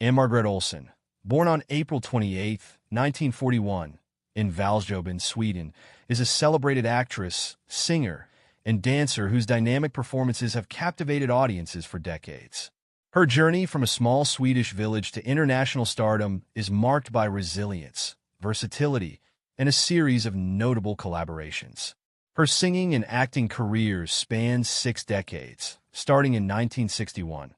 Ann-Margret Olsen, born on April 28, 1941, in Valsjöben, Sweden, is a celebrated actress, singer, and dancer whose dynamic performances have captivated audiences for decades. Her journey from a small Swedish village to international stardom is marked by resilience, versatility, and a series of notable collaborations. Her singing and acting careers span 6 decades, starting in 1961.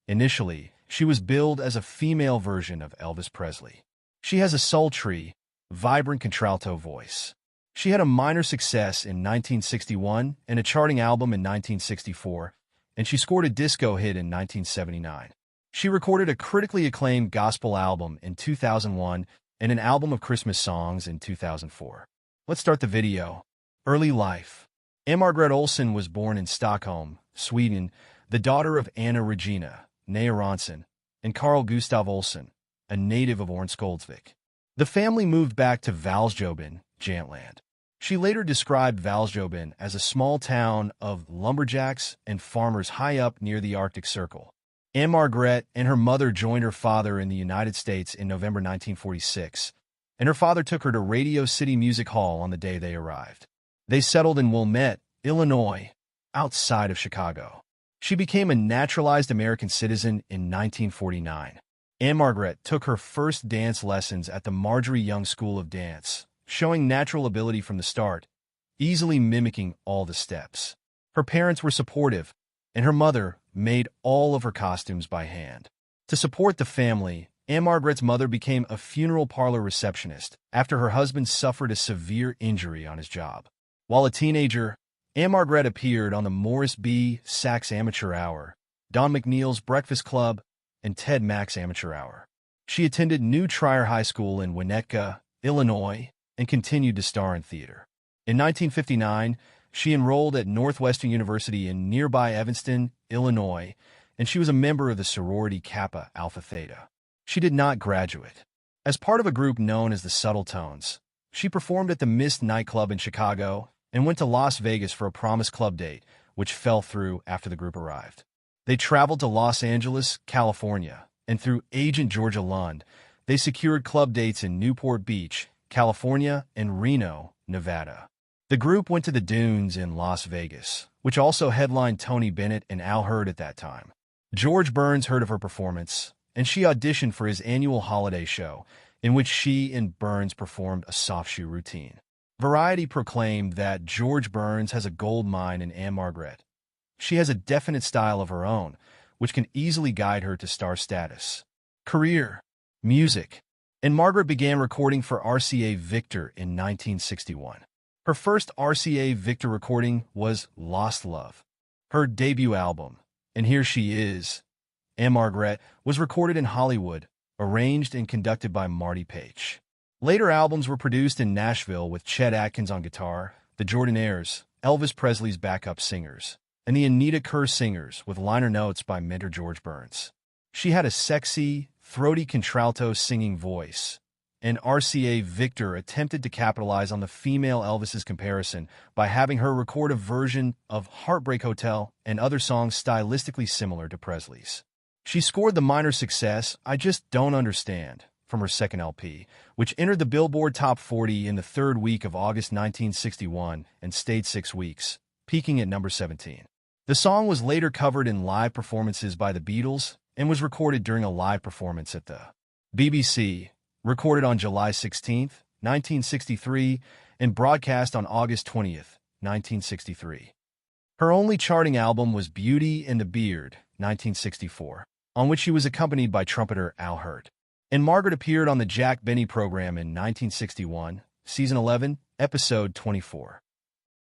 Initially, she was billed as a female version of Elvis Presley. She has a sultry, vibrant contralto voice. She had a minor success in 1961 and a charting album in 1964, and she scored a disco hit in 1979. She recorded a critically acclaimed gospel album in 2001 and an album of Christmas songs in 2004. Let's start the video. Early life. Ann-Margret Olsen was born in Stockholm, Sweden, the daughter of Anna Regina, née Aronson, and Carl Gustav Olsen, a native of Örnsköldsvik. The family moved back to Valsjöben, Jämtland. She later described Valsjöben as a small town of lumberjacks and farmers high up near the Arctic Circle. Ann-Margret and her mother joined her father in the United States in November 1946, and her father took her to Radio City Music Hall on the day they arrived. They settled in Wilmette, Illinois, outside of Chicago. She became a naturalized American citizen in 1949. Ann-Margret took her first dance lessons at the Marjorie Young School of Dance, showing natural ability from the start, easily mimicking all the steps. Her parents were supportive, and her mother made all of her costumes by hand. To support the family, Ann-Margret's mother became a funeral parlor receptionist after her husband suffered a severe injury on his job. While a teenager, Ann-Margret appeared on the Morris B. Sachs Amateur Hour, Don McNeil's Breakfast Club, and Ted Mack's Amateur Hour. She attended New Trier High School in Winnetka, Illinois, and continued to star in theater. In 1959, she enrolled at Northwestern University in nearby Evanston, Illinois, and she was a member of the sorority Kappa Alpha Theta. She did not graduate. As part of a group known as the Subtle Tones, she performed at the Mist nightclub in Chicago and went to Las Vegas for a promised club date, which fell through after the group arrived. They traveled to Los Angeles, California, and through agent Georgia Lund, they secured club dates in Newport Beach, California, and Reno, Nevada. The group went to the Dunes in Las Vegas, which also headlined Tony Bennett and Al Hurd at that time. George Burns heard of her performance, and she auditioned for his annual holiday show, in which she and Burns performed a soft shoe routine. Variety proclaimed that George Burns has a gold mine in Ann-Margret. She has a definite style of her own, which can easily guide her to star status. Career. Music. Ann-Margret began recording for RCA Victor in 1961. Her first RCA Victor recording was Lost Love. Her debut album, And Here She Is, Ann-Margret, was recorded in Hollywood, arranged and conducted by Marty Paich. Later albums were produced in Nashville with Chet Atkins on guitar, the Jordanaires, Elvis Presley's backup singers, and the Anita Kerr Singers with liner notes by mentor George Burns. She had a sexy, throaty contralto singing voice, and RCA Victor attempted to capitalize on the female Elvis's comparison by having her record a version of Heartbreak Hotel and other songs stylistically similar to Presley's. She scored the minor success I Just Don't Understand from her second LP, which entered the Billboard Top 40 in the third week of August 1961 and stayed 6 weeks, peaking at number 17. The song was later covered in live performances by the Beatles and was recorded during a live performance at the BBC, recorded on July 16, 1963, and broadcast on August 20, 1963. Her only charting album was Beauty and the Beard, 1964, on which she was accompanied by trumpeter Al Hurd. Ann-Margret appeared on the Jack Benny program in 1961, Season 11, Episode 24.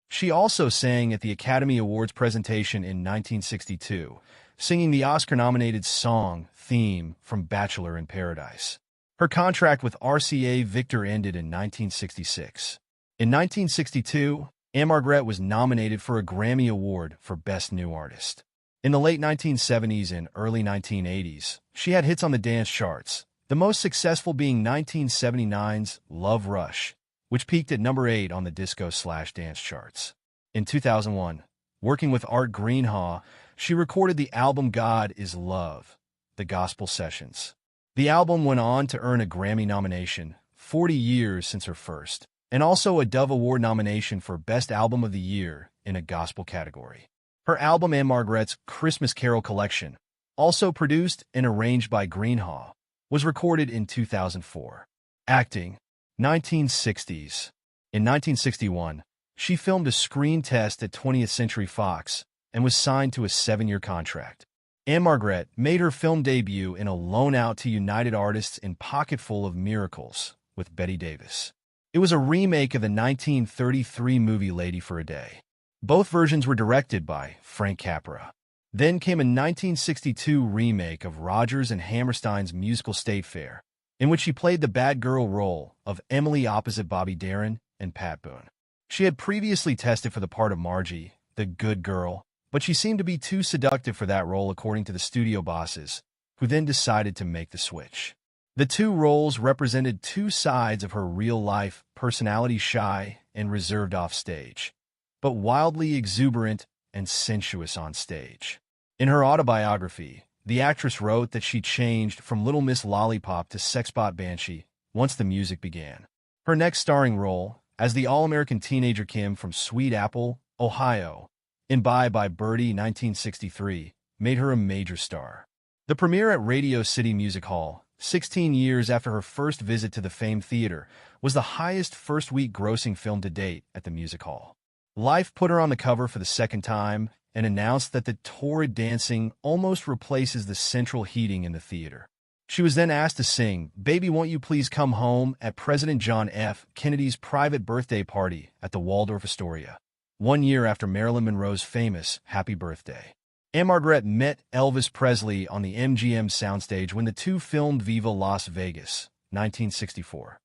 She also sang at the Academy Awards presentation in 1962, singing the Oscar-nominated song theme from Bachelor in Paradise. Her contract with RCA Victor ended in 1966. In 1962, Ann-Margret was nominated for a Grammy Award for Best New Artist. In the late 1970s and early 1980s, she had hits on the dance charts, the most successful being 1979's Love Rush, which peaked at number 8 on the disco/dance charts. In 2001, working with Art Greenhaw, she recorded the album God is Love, The Gospel Sessions. The album went on to earn a Grammy nomination, 40 years since her first, and also a Dove Award nomination for Best Album of the Year in a gospel category. Her album Ann-Margret's Christmas Carol Collection, also produced and arranged by Greenhaw, was recorded in 2004. Acting, 1960s. In 1961, she filmed a screen test at 20th Century Fox and was signed to a 7-year contract. Ann-Margret made her film debut in a loan out to United Artists in Pocketful of Miracles with Bette Davis. It was a remake of the 1933 movie Lady for a Day. Both versions were directed by Frank Capra. Then came a 1962 remake of Rodgers and Hammerstein's musical State Fair, in which she played the bad girl role of Emily opposite Bobby Darin and Pat Boone. She had previously tested for the part of Margie, the good girl, but she seemed to be too seductive for that role according to the studio bosses, who then decided to make the switch. The two roles represented two sides of her real-life personality, shy and reserved off stage, but wildly exuberant and sensuous on stage. In her autobiography, the actress wrote that she changed from Little Miss Lollipop to Sexbot Banshee once the music began. Her next starring role, as the all-American teenager Kim from Sweet Apple, Ohio, in Bye Bye Birdie 1963, made her a major star. The premiere at Radio City Music Hall, 16 years after her first visit to the famed theater, was the highest first-week grossing film to date at the music hall. Life put her on the cover for the second time and announced that the torrid dancing almost replaces the central heating in the theater. She was then asked to sing Baby Won't You Please Come Home at President John F. Kennedy's private birthday party at the Waldorf Astoria, 1 year after Marilyn Monroe's famous Happy Birthday. Ann-Margret met Elvis Presley on the MGM soundstage when the two filmed Viva Las Vegas, 1964.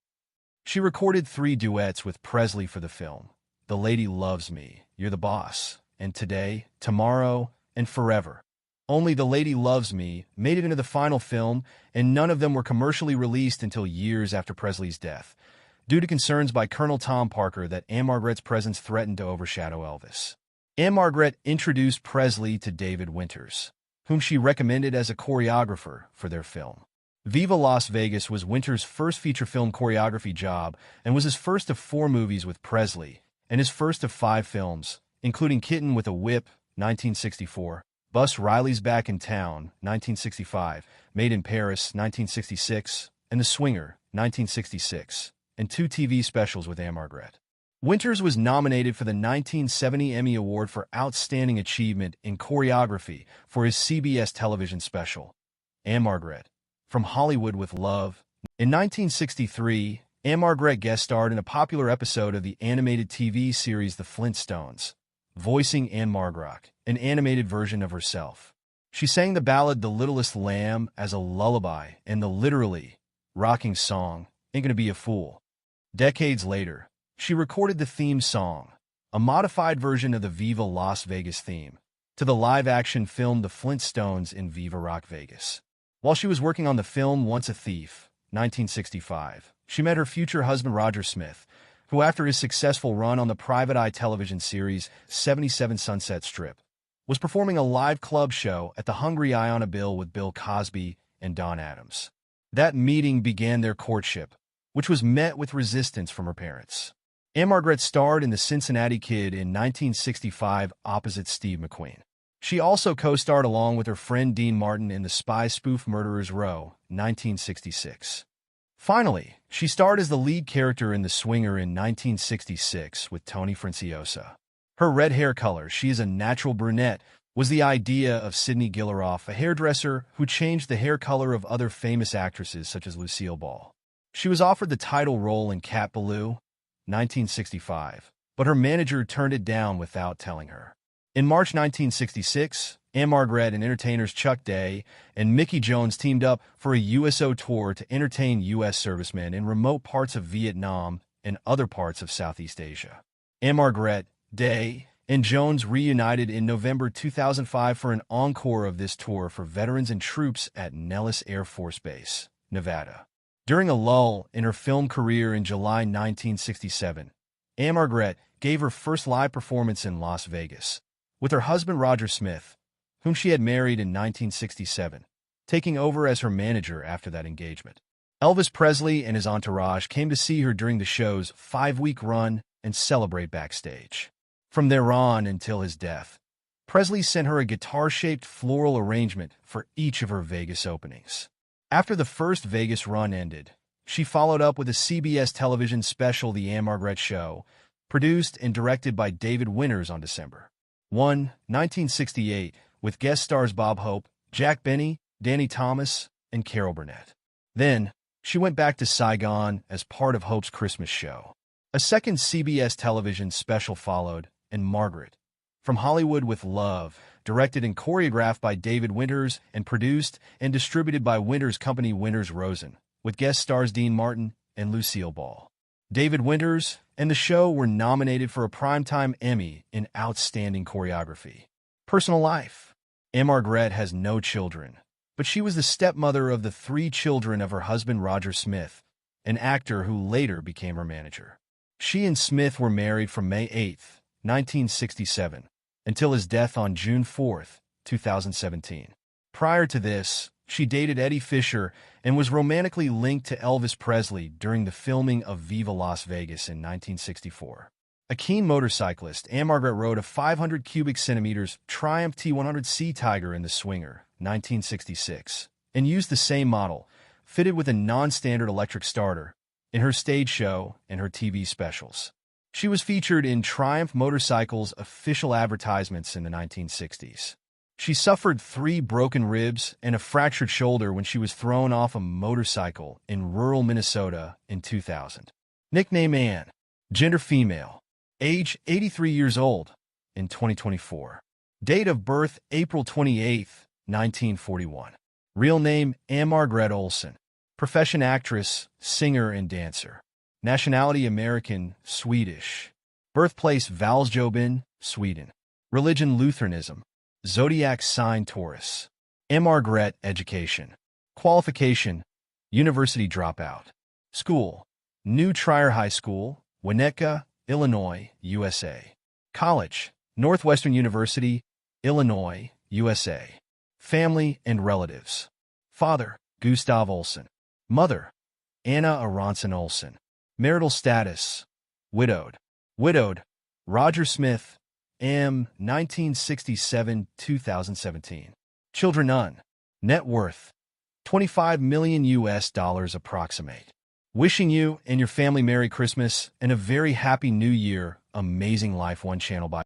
She recorded 3 duets with Presley for the film: The Lady Loves Me, You're the Boss, and Today, Tomorrow, and Forever. Only The Lady Loves Me made it into the final film, and none of them were commercially released until years after Presley's death, due to concerns by Colonel Tom Parker that Ann-Margret's presence threatened to overshadow Elvis. Ann-Margret introduced Presley to David Winters, whom she recommended as a choreographer for their film. Viva Las Vegas was Winters' first feature film choreography job and was his first of 4 movies with Presley, and his first of 5 films, including Kitten with a Whip, 1964, Bus Riley's Back in Town, 1965, Made in Paris, 1966, and The Swinger, 1966, and 2 TV specials with Ann-Margret. Winters was nominated for the 1970 Emmy Award for Outstanding Achievement in Choreography for his CBS television special, Ann-Margret, From Hollywood with Love. In 1963, Ann-Margret guest starred in a popular episode of the animated TV series The Flintstones, voicing Ann-Margret, an animated version of herself. She sang the ballad The Littlest Lamb as a lullaby in the literally rocking song Ain't Gonna Be a Fool. Decades later, she recorded the theme song, a modified version of the Viva Las Vegas theme, to the live-action film The Flintstones in Viva Rock Vegas. While she was working on the film Once a Thief, 1965, she met her future husband Roger Smith, who after his successful run on the private eye television series 77 Sunset Strip, was performing a live club show at the Hungry Eye on a Bill with Bill Cosby and Don Adams. That meeting began their courtship, which was met with resistance from her parents. Ann-Margret starred in The Cincinnati Kid in 1965 opposite Steve McQueen. She also co-starred along with her friend Dean Martin in The Spy Spoof Murderers Row, 1966. Finally, she starred as the lead character in The Swinger in 1966 with Tony Franciosa. Her red hair color, she is a natural brunette, was the idea of Sidney Gilleroff, a hairdresser who changed the hair color of other famous actresses such as Lucille Ball. She was offered the title role in Cat Ballou, 1965, but her manager turned it down without telling her. In March 1966, Ann-Margret and entertainers Chuck Day and Mickey Jones teamed up for a USO tour to entertain U.S. servicemen in remote parts of Vietnam and other parts of Southeast Asia. Ann-Margret, Day, and Jones reunited in November 2005 for an encore of this tour for veterans and troops at Nellis Air Force Base, Nevada. During a lull in her film career in July 1967, Ann-Margret gave her first live performance in Las Vegas with her husband Roger Smith, whom she had married in 1967, taking over as her manager after that engagement. Elvis Presley and his entourage came to see her during the show's 5-week run and celebrate backstage. From there on until his death, Presley sent her a guitar-shaped floral arrangement for each of her Vegas openings. After the first Vegas run ended, she followed up with a CBS television special, The Ann-Margret Show, produced and directed by David Winters on December 1, 1968, with guest stars Bob Hope, Jack Benny, Danny Thomas, and Carol Burnett. Then, she went back to Saigon as part of Hope's Christmas show. A second CBS television special followed, Ann-Margret, From Hollywood with Love, directed and choreographed by David Winters and produced and distributed by Winters' company Winters Rosen, with guest stars Dean Martin and Lucille Ball. David Winters and the show were nominated for a Primetime Emmy in Outstanding Choreography. Personal life. Ann-Margret has no children, but she was the stepmother of the 3 children of her husband Roger Smith, an actor who later became her manager. She and Smith were married from May 8, 1967, until his death on June 4, 2017. Prior to this, she dated Eddie Fisher and was romantically linked to Elvis Presley during the filming of Viva Las Vegas in 1964. A keen motorcyclist, Ann-Margret rode a 500 cubic centimeters Triumph T100C Tiger in the Swinger, 1966, and used the same model, fitted with a non-standard electric starter, in her stage show and her TV specials. She was featured in Triumph Motorcycles' official advertisements in the 1960s. She suffered 3 broken ribs and a fractured shoulder when she was thrown off a motorcycle in rural Minnesota in 2000. Nickname Ann. Gender female. Age 83 years old in 2024. Date of birth April 28, 1941. Real name Ann-Margret Olsen. Profession actress, singer, and dancer. Nationality American, Swedish. Birthplace Valsjöben, Sweden. Religion Lutheranism. Zodiac sign Taurus. Ann-Margret education. Qualification: university dropout. School: New Trier High School, Winnetka, Illinois, USA. College: Northwestern University, Illinois, USA. Family and relatives: father, Gustav Olsen. Mother, Anna Aronson Olsen. Marital status: widowed. Widowed: Roger Smith, M. 1967-2017. Children none. Net worth: $25 million approximate. Wishing you and your family Merry Christmas and a very happy New Year. Amazing Life One Channel by